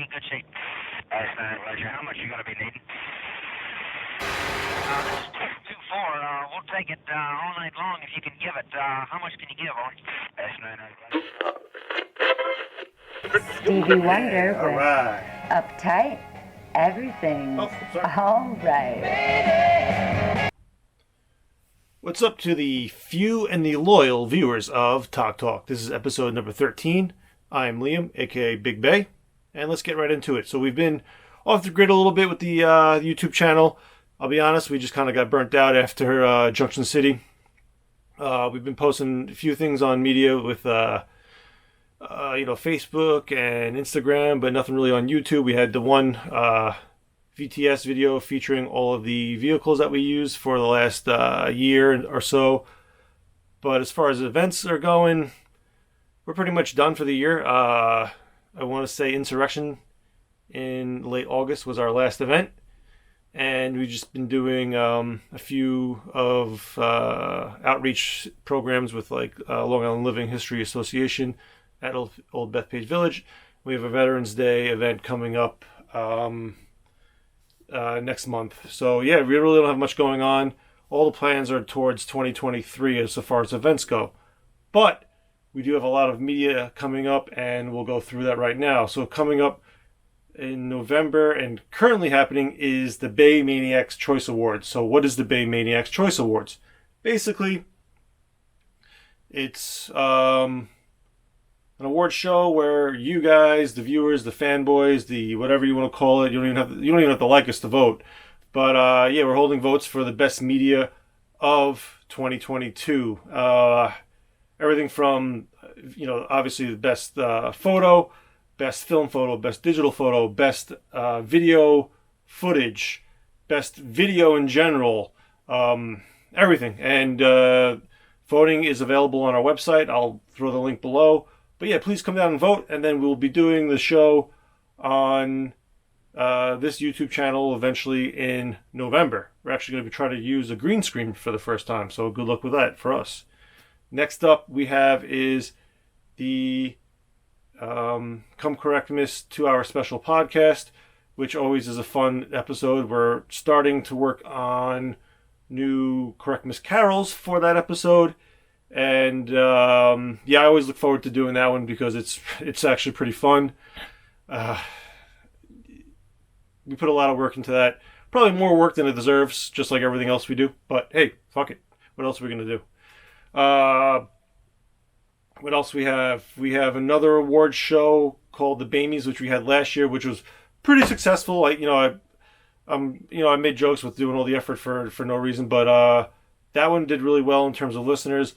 be in good shape. That's not pleasure. How much you going to be needing? This is 224. We'll take it all night long if you can give it. How much can you give on? That's not Stevie Wonder All with right. Uptight. Everything's Oh, sorry. all right. What's up to the few and the loyal viewers of Talk Talk? This is episode number 13. I am Liam, aka Big Bay, and let's get right into it. So we've been off the grid a little bit with the YouTube channel. I'll be honest, we just kind of got burnt out after Junction CIty. We've been posting a few things on media with Facebook and Instagram, but nothing really on YouTube. We had the one VTS video featuring all of the vehicles that we used for the last year or so. But as far as events are going, we're pretty much done for the year. I want to say Insurrection in late August was our last event. And we've just been doing a few of outreach programs with like Long Island Living History Association at Old Bethpage Village. We have a Veterans Day event coming up next month. So yeah, we really don't have much going on. All the plans are towards 2023 as far as events go. But we do have a lot of media coming up, and we'll go through that right now. So coming up in November and currently happening is the BAEmaniacs Choice Awards. So what is the BAEmaniacs Choice Awards? Basically, it's an award show where you guys, the viewers, the fanboys, the whatever you want to call it, you don't even have to like us to vote. But yeah, we're holding votes for the best media of 2022. Everything from obviously the best photo, best film photo, best digital photo, best video footage, best video in general, everything. And voting is available on our website. I'll throw the link below. But yeah, please come down and vote, and then we'll be doing the show on this YouTube channel eventually in November. We're actually going to be trying to use a green screen for the first time, so good luck with that for us. Next up we have is the Come Correctness 2-hour special podcast, which always is a fun episode. We're starting to work on new Correctness carols for that episode. And yeah, I always look forward to doing that one because it's actually pretty fun. We put a lot of work into that. Probably more work than it deserves, just like everything else we do. But hey, fuck it. What else are we going to do? What else we have? We have another award show called the BAEmies, which we had last year, which was pretty successful. I made jokes with doing all the effort for no reason, but that one did really well in terms of listeners.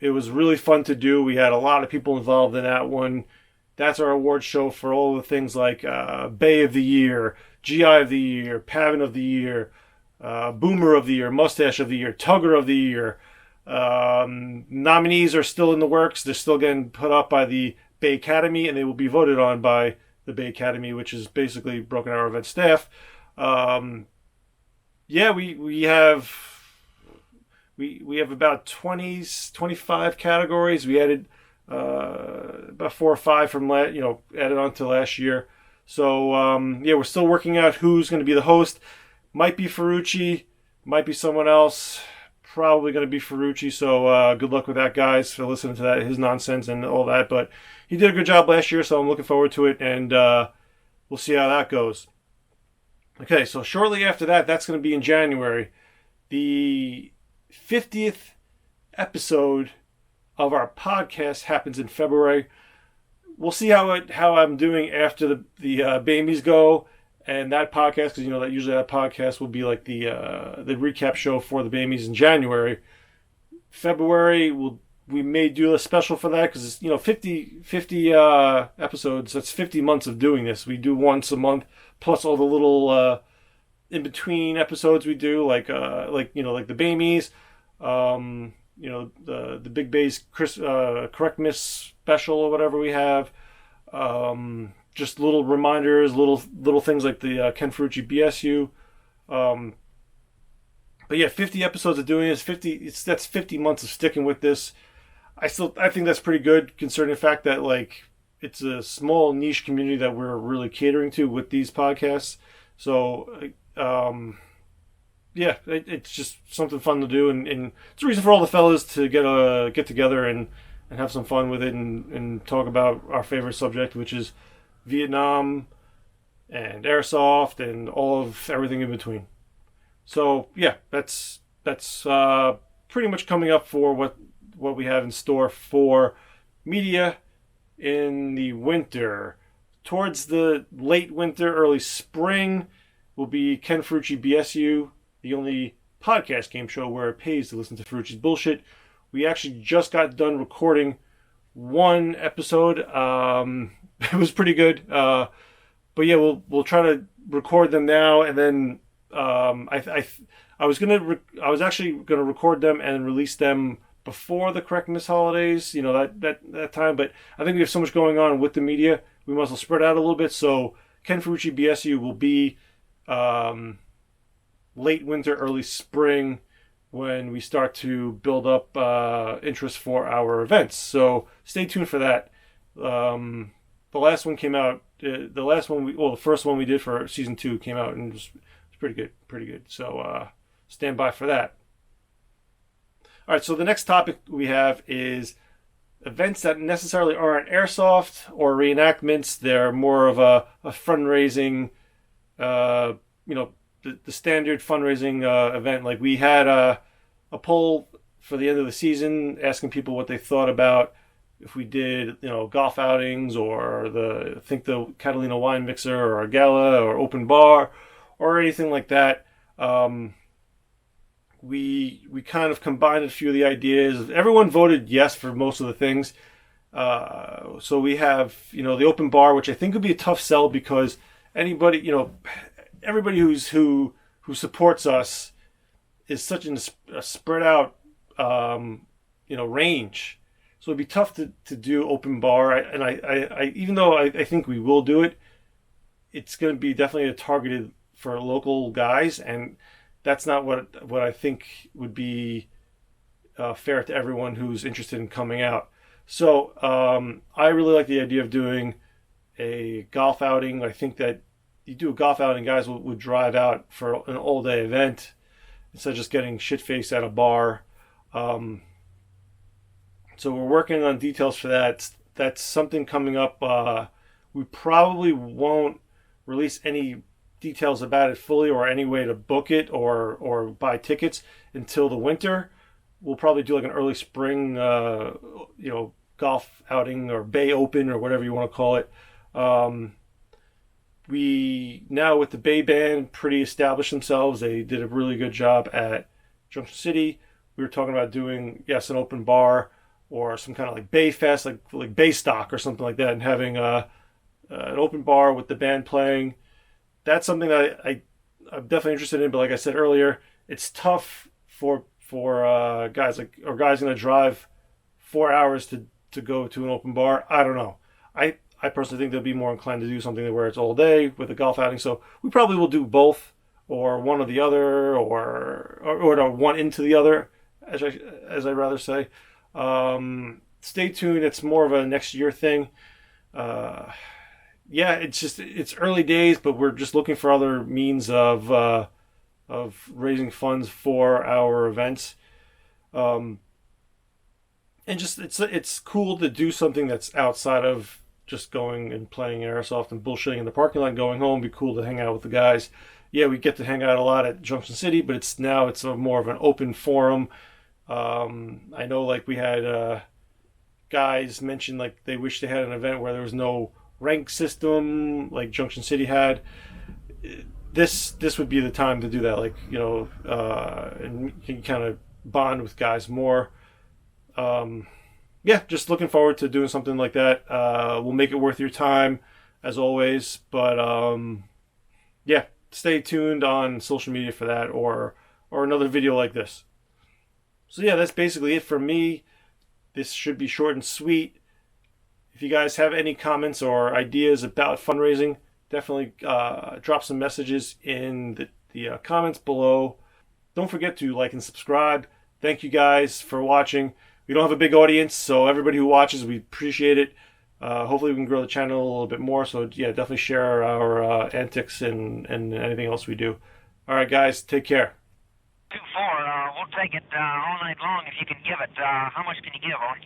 It was really fun to do. We had a lot of people involved in that one. That's our award show for all the things like Bay of the Year, GI of the Year, Pavin of the Year, Boomer of the Year, Mustache of the Year, Tugger of the Year. Nominees are still in the works. They're still getting put up by the Bay Academy, and they will be voted on by the Bay Academy, which is basically Broken Arrow event staff. Yeah, we have about 25 categories. We added about 4 or 5 from added on to last year. So yeah, we're still working out who's going to be the host. Might be Ferrucci, might be someone else. Probably going to be Ferrucci, so good luck with that, guys, for listening to that, his nonsense and all that. But he did a good job last year, so I'm looking forward to it, and we'll see how that goes. Okay, so shortly after that, that's going to be in January. The 50th episode of our podcast happens in February. We'll see how I'm doing after the BAEmies go. And that podcast, because that usually that podcast will be like the recap show for the BAEmies in January. February we may do a special for that because it's 50 episodes. That's 50 months of doing this. We do once a month plus all the little in between episodes we do like the BAEmies, the Big Bay's Correctness special or whatever we have. Just little reminders, little things like the Ken Ferrucci BSU. But yeah, 50 episodes of doing this, that's 50 months of sticking with this. I think that's pretty good considering the fact that it's a small niche community that we're really catering to with these podcasts. So yeah, it's just something fun to do, and it's a reason for all the fellas to get together and have some fun with it, and talk about our favorite subject, which is Vietnam and airsoft and all of everything in between. So yeah, that's pretty much coming up for what we have in store for media in the winter. Towards the late winter, early spring will be Ken Ferrucci BSU, the only podcast game show where it pays to listen to Ferrucci's bullshit. We actually just got done recording one episode. It was pretty good. But yeah, we'll try to record them now, and then I was actually gonna record them and release them before the correctness holidays. That time. But I think we have so much going on with the media, we must well spread out a little bit. So Ken Ferrucci BSU will be late winter, early spring, when we start to build up interest for our events. So stay tuned for that. The last one came out. The first one we did for season 2 came out and was pretty good. So stand by for that. All right. So the next topic we have is events that necessarily aren't airsoft or reenactments. They're more of a fundraising. The standard fundraising event. Like we had a poll for the end of the season asking people what they thought about if we did, golf outings, or the Catalina wine mixer, or a gala, or open bar, or anything like that. We kind of combined a few of the ideas. Everyone voted yes for most of the things. So we have, the open bar, which I think would be a tough sell because everybody who supports us is such a spread out, range. So it'd be tough to do open bar. I even though I think we will do it, it's going to be definitely targeted for local guys, and that's not what I think would be fair to everyone who's interested in coming out. So I really like the idea of doing a golf outing. I think that you do a golf outing, guys would drive out for an all-day event instead of just getting shit-faced at a bar. So we're working on details for that. That's something coming up. We probably won't release any details about it fully, or any way to book it or buy tickets until the winter. We'll probably do like an early spring, golf outing, or Bay Open, or whatever you want to call it. We now, with the Bay Band, pretty established themselves. They did a really good job at Junction CIty. We were talking about doing, an open bar, or some kind of like Bay Fest, like Bay Stock or something like that, and having an open bar with the band playing. That's something that I'm definitely interested in. But like I said earlier, it's tough for guys guys going to drive 4 hours to go to an open bar. I don't know. I personally think they'll be more inclined to do something where it's all day with a golf outing. So we probably will do both, or one or the other, or one into the other, as I rather say. Stay tuned. It's more of a next year thing. It's early days, but we're just looking for other means of raising funds for our events. And just it's cool to do something that's outside of just going and playing airsoft and bullshitting in the parking lot and going home. It'd be cool to hang out with the guys. Yeah, we get to hang out a lot at Junction CIty, but it's more of an open forum. I know, like, we had guys mention like they wish they had an event where there was no rank system like Junction CIty had. This would be the time to do that, and you can kind of bond with guys more. Just looking forward to doing something like that. We'll make it worth your time, as always. But stay tuned on social media for that, or another video like this. So that's basically it for me. This should be short and sweet. If you guys have any comments or ideas about fundraising, definitely drop some messages in the comments below. Don't forget to like and subscribe. Thank you guys for watching. We don't have a big audience, so everybody who watches, we appreciate it. Hopefully we can grow the channel a little bit more. So yeah, definitely share our antics and anything else we do. All right, guys, take care. 2-4, we'll take it all night long if you can give it. How much can you give, Owen?